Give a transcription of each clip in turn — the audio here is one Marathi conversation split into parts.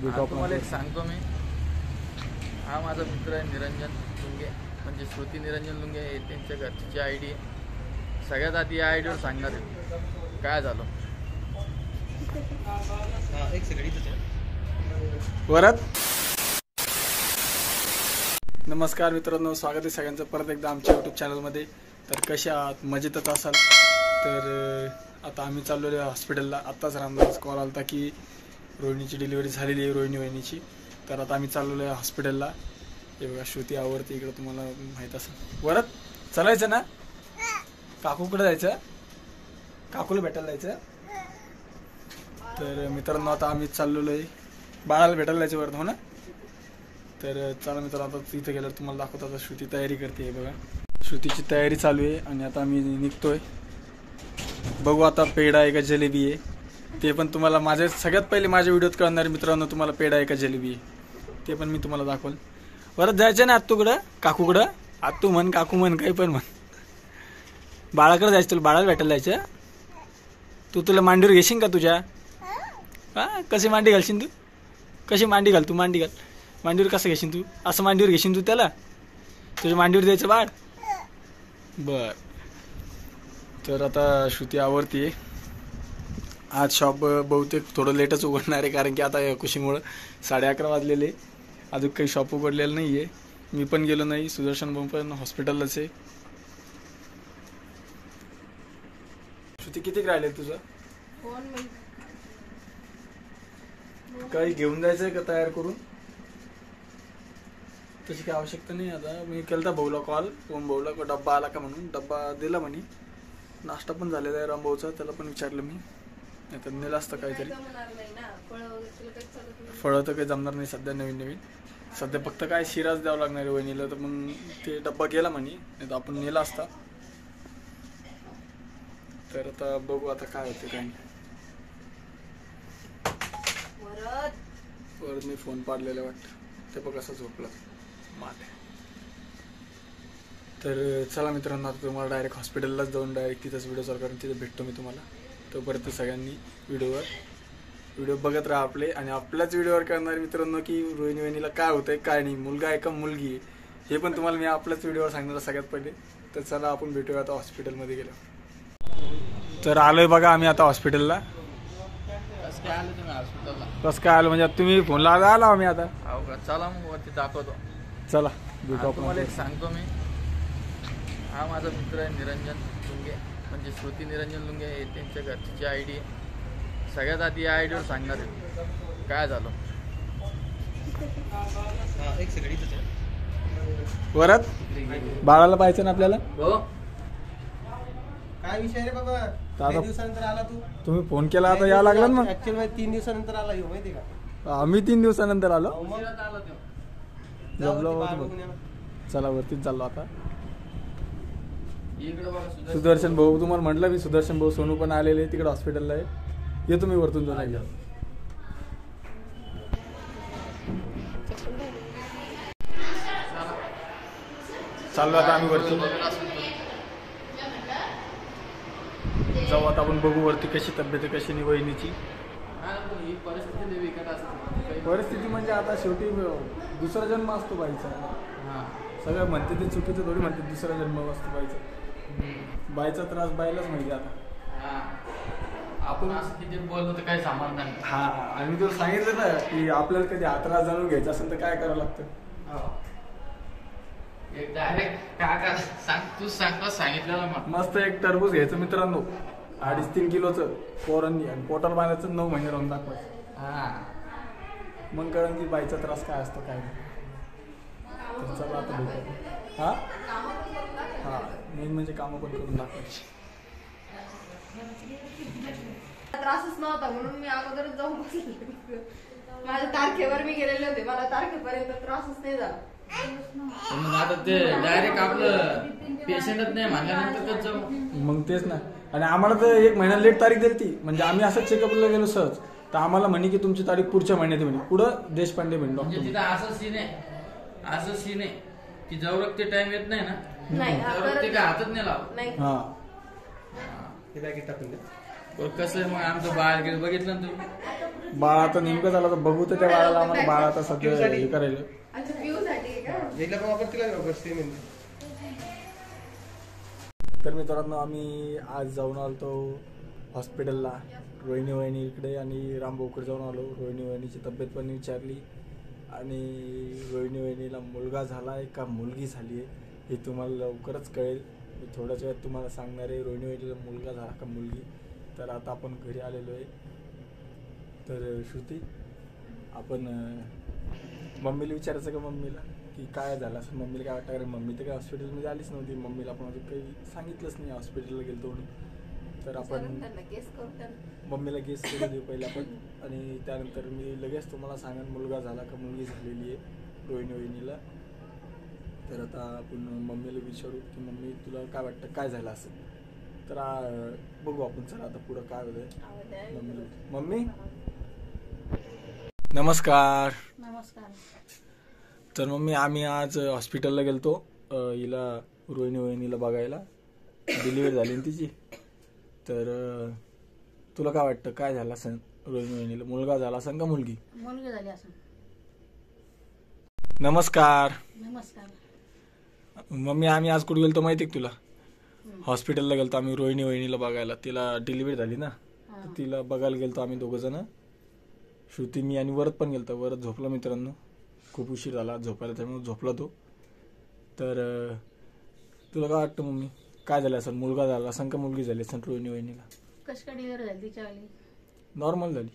तुम्हाला एक सांगतो मी, हा माझा मित्र आहे निरंजन लुंगे, म्हणजे श्रुती निरंजन लुंगे. हे त्यांच्या घरची आयडी आहे. सगळ्यात आधी या आयडीवर सांगणार आहे काय झालं. एक सेकंड परत. नमस्कार मित्रांनो, स्वागत आहे सगळ्यांचं परत एकदा आमच्या यूट्यूब चॅनलमध्ये. तर कसे आहात? मजेतच असाल तर. आता आम्ही चाललेलो आहे हॉस्पिटलला. आत्ताच रामदास कॉल आला होता की रोहिणीची डिलिव्हरी झालेली आहे, रोहिणी वहिनीची. तर आता आम्ही चाललेलो आहे हॉस्पिटलला. हे बघा श्रुती आवडते इकडं, तुम्हाला माहीत असेल. वरत चालायचं ना? काकूकडे जायचं, काकूला भेटायला जायचं. तर मित्रांनो आता आम्ही चाललेलो आहे बाळाला भेटायला जायचं वरत, हो ना? तर चला मित्रांनो, आता तिथे गेल्यावर तुम्हाला दाखवतो. आता श्रुती तयारी करते. बघा श्रुतीची तयारी चालू आहे आणि आता आम्ही निघतोय. बघू आता पेढा आहे का जलेबी आहे ते पण तुम्हाला माझ्या सगळ्यात पहिले माझ्या व्हिडिओत कळणार मित्रांनो. तुम्हाला पेढा आहे का जलेबी आहे ते पण मी तुम्हाला दाखवल. परत जायचं ना आत्तूकडं, काकूकडं. आत्तू म्हण, काकू म्हण, काही पण म्हण. बाळाकडे जायचं, तुला बाळाला भेटायला जायचं. तुला मांडीवर घेशील का तुझ्या? हा, कशी मांडी घालशील तू? कशी मांडी घाल तू? मांडी घाल. मांडीवर कसं घेशील तू? असं मांडीवर घेशील तू त्याला? तुझ्या मांडीवर द्यायचं बाळ? बर. तर आता श्रुती आवडते. आज शॉप बहुतेक थोडं लेटच उघडणार आहे, कारण की आता खुशीमुळं 11:30 वाजलेले. अजून काही शॉप उघडलेलं नाही आहे. मी पण गेलो नाही, सुदर्शन भाऊ पण हॉस्पिटललाच आहे. श्रुती किती राहिले तुझं? काही घेऊन जायचंय का तयार करून? तशी काही आवश्यकता नाही. आता मी केलता भाऊला कॉल, फोन भाऊला, डब्बा आला का म्हणून. डब्बा दिला म्हणे. नाश्ता पण झालेला आहे रामभाऊचा, त्याला पण विचारलं मी. नाही तर नेलं असतं काहीतरी. फळं तर काही जमणार नाही सध्या, नवीन नवीन. सध्या फक्त काय शिराच द्यावं लागणार आहे वहिनीला. तर मग ते डब्बा गेला म्हणे, नाही तर आपण नेला असता. तर आता बघू आता काय होते काय नाही. परत मी फोन पाडलेला वाटतं, ते बघ असं झोपला माठ. तर चला मित्रांनो, आता तुम्हाला डायरेक्ट हॉस्पिटललाच जाऊन डायरेक्ट तिथंच व्हिडिओ चालू करून तिथे भेटतो मी तुम्हाला. तोपर्यंत सगळ्यांनी व्हिडिओ बघत राहा आपले. आणि आपल्याच व्हिडिओवर करणार मित्रांनो की रोहिणी वहिनीला काय होतंय काय नाही, मुलगा आहे का मुलगी आहे, हे पण तुम्हाला मी आपल्याच व्हिडिओवर सांगणार सगळ्यात पहिले. तर चला आपण भेटूया आता हॉस्पिटलमध्ये गेलो. तर आलोय बघा आम्ही आता हॉस्पिटलला. कसं काय आलो म्हणजे तुम्ही फोनला आलो आम्ही आता. चला मग वरती दाखवतो. चला तुम्हाला एक सांगतो मी, हा माझा मित्र आहे निरंजन लुंगे, म्हणजे श्रुती निरंजन लुंगे. हे त्यांच्या घरची आयडी आहे. सगळ्यात आधी या आयडीवर सांगणार आहे काय झालं. एक सेकंड. वरत बाळाला पाहायचं ना आपल्याला. काय विषय रे बाबा? 3 दिवसानंतर आला तू. तुम्ही फोन केला आता या लागला ना. ऍक्च्युअली 3 दिवसानंतर आला येऊ, माहिती का? आम्ही 3 दिवसानंतर आलो. जमलो. चला वरतीच चाललो आता. सुदर्शन भाऊ, तुम्हाला म्हटलं मी, सुदर्शन भाऊ सोनू पण आलेले तिकडे हॉस्पिटलला आहे. येतो मी वरतून जाऊन एकदा. चाललो आता आम्ही वरती जाऊ. आता आपण बघू वरती कशी तब्येत आहे, कशी नाही वहिनीची. परिस्थिती म्हणजे आता शेवटी दुसरा जन्म असतो बाईचा. सगळं म्हणते ते चुकीचं थोडी म्हणते, दुसरा जन्म असतो बाईचा. बाईचा त्रास बाईलाच माहिती. आता आपण असं किती बोलतो तर काही सामान नाही. हा, आणि तुला सांगितलं ना की आपल्याला कधी हा त्रास जाणून घ्यायचा असेल तर काय करावं लागतं. डायरेक्ट काका सांग, तू सांगता सांगितलेलं मग. मस्त एक टरबूज घ्यायचं मित्रांनो, 2.5-3 किलोचं पोरांनी, आणि पोटाला बांधायचं 9 महिने राहून दाखवायचं. मग कळण की बाईचा त्रास काय असतो काय नाही. तर चला आता भेटू. हा मेन म्हणजे कामं पण करून दाखवायची. त्रासच नव्हता म्हणून मी अगोदरच जाऊन बसले. माझ्या तारखेवर मी गेलेले होते, मला तारखेपर्यंत त्रासच नाही झाला. आता ते डायरेक्ट आपलं पेशंटच नाही म्हणल्यानंतर मग तेच ना. आणि आम्हाला तर 1 महिना लेट तारीख दिली ती. म्हणजे आम्ही असंच चेकअपला गेलो सहज, तर आम्हाला म्हणे की तुमची तारीख पुढच्या महिन्यात म्हणे. पुढं देशपांडे म्हणे डॉक्टर. तिथं असं सीन आहे की जवळ ते टाइम येत नाही ना, ते काय हातात नाही लावत. नाही. हा हे बॅगेत टाकून दे. कसं आहे मग आमचं बाळ बघितलं ना तुम्ही. बाळ आता नेमकं झालं तर बघू तर त्या बाळाला आम्हाला बाळ आता सध्या हे करायला. अच्छा पिऊसाठी का? हिला पण वापर तिला वापर सेम आहे. तर मित्रांनो आम्ही आज जाऊन आलो हॉस्पिटलला रोहिणी वहिनी इकडे आणि रामभाऊकडे जाऊन आलो. रोहिणी वहिनीची तब्येत पण विचारली आणि रोहिणी वहिनीला मुलगा झाला आहे का मुलगी झाली आहे हे तुम्हाला लवकरच कळेल. मी थोड्याच वेळात तुम्हाला सांगणार आहे रोहिणी वहिनीला मुलगा झाला का मुलगी. तर आता आपण घरी आलेलो आहे. तर श्रुती आपण मम्मीला विचारायचं का मम्मीला की काय झालं असं. मम्मीला काय वाटतं. कारण मम्मी तर काय हॉस्पिटलमध्ये आलीच नव्हती. मम्मीला आपण अजून काही सांगितलंच नाही हॉस्पिटलला गेलो म्हणून. तर आपण मम्मीला गेस करू देऊ पहिला आपण आणि त्यानंतर मी लगेच तुम्हाला सांगेन मुलगा झाला का मुलगी झालेली आहे रोहिणी वहिनीला. तर आता आपण मम्मीला विचारू की मम्मी तुला काय वाटतं काय झालं असं. तर बघू आपण चला आता पुढं काय होतंय. मम्मी नमस्कार. नमस्कार. तर मम्मी आम्ही आज हॉस्पिटलला गेलतो हिला रोहिणी वहिनीला बघायला. डिलिव्हरी झाली ना तिची. तर तुला काय वाटतं काय झालं असं रोहिणी वहिनीला मुलगा झाला असं का मुलगी. मुलगी झाली असं. नमस्कार. नमस्कार. मम्मी आम्ही आज कुठे गेलतो माहिती का तुला. हॉस्पिटलला गेलतो आम्ही रोहिणी वहिनीला बघायला. तिला डिलिव्हरी झाली ना तर तिला बघायला गेलतो आम्ही दोघं जण. श्रुती मी आणि वरत पण गेलतो. वरत झोपला मित्रांनो. खूप उशीर झाला झोपायला त्यामुळे झोपला तो. तर तुला काय वाटतं मम्मी काय झालं असं मुलगा झाला असं का मुलगी झाली असं रोहिणी वहिनीला. कशी काय डिलिव्हरी झाली तिच्यावाली. नॉर्मल झाली.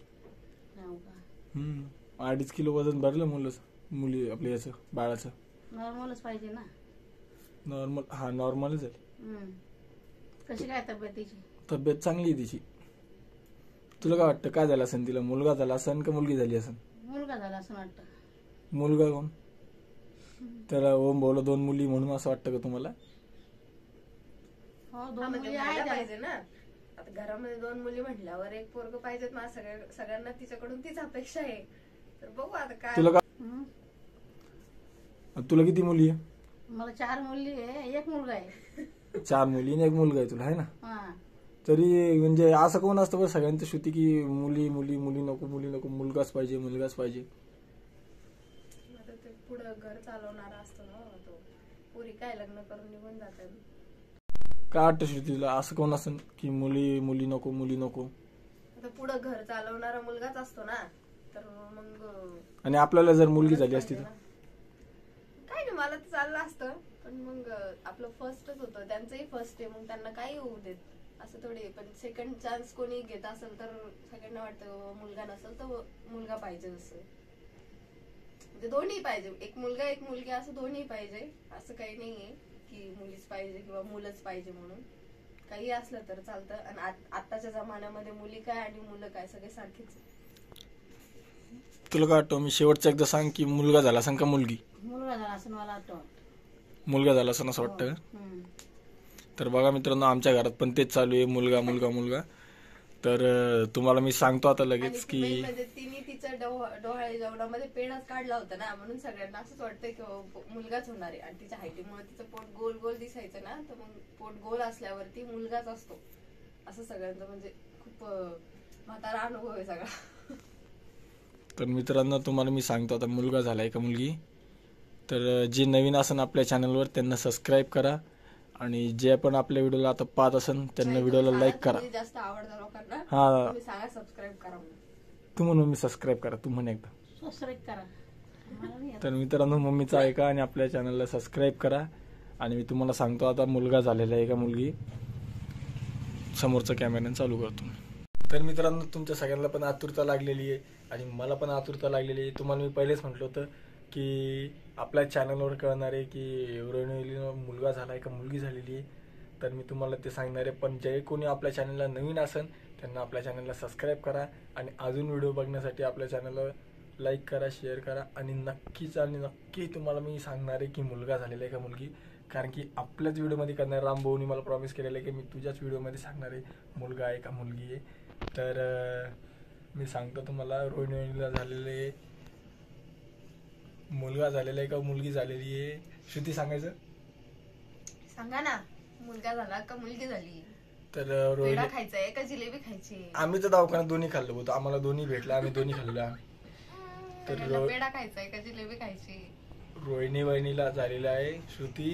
हो का. 2.5 किलो वजन भरलं मुली आपल्या याचं बाळाचं. नॉर्मलच पाहिजे ना. नॉर्मल हा नॉर्मलच झाली. कशी काय तब्येत तिची. तब्येत चांगली आहे तिची. तुला काय वाटतं काय झालं असेल तिला मुलगा झाला असेल का मुलगी झाली असेल. मुलगा झाला असं वाटतं. मुलगा कोण त्याला ओम भाऊला 2 मुली म्हणून असं वाटतं का तुम्हाला. हो 2 मुली आहेत पाहिजे ना. आता घरामध्ये 2 मुली म्हटल्यावर एक पोरग पाहिजेत. मला सगळ्यांना तिच्याकडून तीच अपेक्षा आहे. तर बघू आता काय. तुला किती मुली आहे. मला 4 मुली आहे 1 मुलगा आहे. 4 मुली आणि 1 मुलगा आहे तुला आहे ना. हा. तरी म्हणजे असं कोण असतं बरं सगळ्यांची श्रुती की मुली मुली मुली नको मुली नको मुलगाच पाहिजे मुलगाच पाहिजे. पुढं घर चालवणारा असतो ना तो. पुरी काय लग्न करून निघून जातात. काय वाटतं श्रुतीला असं कोण असं की मुली मुली नको मुली नको. आता पुढं घर चालवणारा मुलगाच असतो ना. तर मग आणि आपल्याला जर मुलगी झाली असती तर काय नाही मला तर चाललं असतं. पण मग आपलं फर्स्टच होतं त्यांचंही फर्स्ट आहे. मग त्यांना काही होऊ देत असं थोडी. पण सेकंड चान्स कोणी घेत असेल तर सगळ्यांना वाटतं मुलगा नसेल तर मुलगा पाहिजे. असं म्हणजे दोन्ही पाहिजे. एक मुलगा एक मुलगी असं दोन्ही पाहिजे. असं काही नाहीये की मुलीच पाहिजे किंवा मुलंच पाहिजे म्हणून. काही असलं तर चालतं. आणि आताच्या जमान्यामध्ये मुली काय आणि मुलं काय सगळे सारखेच. तुला काय वाटतं मी शेवटचं एकदा सांग की मुलगा झाला असं का मुलगी. मुलगा झाला असं मला वाटतं. मुलगा झाला असं असं वाटतं का. तर बघा मित्रांनो आमच्या घरात पण तेच चालू आहे मुलगा मुलगा मुलगा. तर तुम्हाला मी सांगतो आता लगेच की तिने तिच्या डोहाळे जेवणामध्ये पेढाच काढला होता ना. म्हणून सगळ्यांना असंच वाटतं की मुलगाच होणार आहे. आणि तिच्या हाईटीमुळे तिचं पोट गोल गोल दिसायचं ना. तर मग पोट गोल असल्यावरती मुलगाच असतो असं सगळ्यांचं म्हणजे खूप म्हातारा अनुभव आहे सगळा. तर मित्रांनो तुम्हाला मी सांगतो आता मुलगा झालाय का मुलगी. तर जे नवीन असन आपल्या चॅनलवर त्यांना सबस्क्राईब करा आणि जे पण आपल्या व्हिडिओला आता पाहत असन त्यांना व्हिडिओला लाईक करा. जास्त आवडतं लोकांना. हा सांगा सबस्क्राईब करा. तू म्हणून मी सबस्क्राईब करा. तू म्हणे एकदा सबस्क्राईब करा. तर मित्रांनो मम्मीचं ऐका आणि आपल्या चॅनलला सबस्क्राईब करा. आणि मी तुम्हाला सांगतो आता मुलगा झालेला आहे का मुलगी. समोरचा कॅमेरा चालू करतो. तर मित्रांनो तुमच्या सगळ्यांना पण आतुरता लागलेली आहे आणि मला पण आतुरता लागलेली आहे. तुम्हाला मी पहिलेच म्हटलं होतं की आपल्या चॅनलवर कळणार आहे की रोहिणीला मुलगा झाला आहे का मुलगी झालेली आहे. तर मी तुम्हाला ते सांगणार आहे. पण जे कोणी आपल्या चॅनलला नवीन असेल त्यांना आपल्या चॅनलला सबस्क्राईब करा आणि अजून व्हिडिओ बघण्यासाठी आपल्या चॅनलला लाईक करा शेअर करा. आणि नक्कीच आणि नक्की तुम्हाला मी सांगणार आहे की मुलगा झालेला आहे का मुलगी. कारण की आपल्याच व्हिडिओमध्ये करणार रामभाऊनी मला प्रॉमिस केलेलं आहे की मी तुझ्याच व्हिडिओमध्ये सांगणार आहे मुलगा आहे का मुलगी आहे. तर मी सांगतो तुम्हाला रोहिणीला झालेले मुलगा झालेला आहे का मुलगी झालेली आहे. श्रुती सांगायचं सांगा ना मुलगा झाला का मुलगी झाली. तर पेढा रोहिणी खायचा का जिलेबी खायची? आम्ही तर दवाखान्यात दोन्ही खाल्लो होतो, आम्हाला दोन्ही भेटलं, आम्ही दोन्ही खाल्लो आम्ही. तर पेढा खायचा का जिलेबी खायची? रोहिणी वहिनीला झालेला आहे श्रुती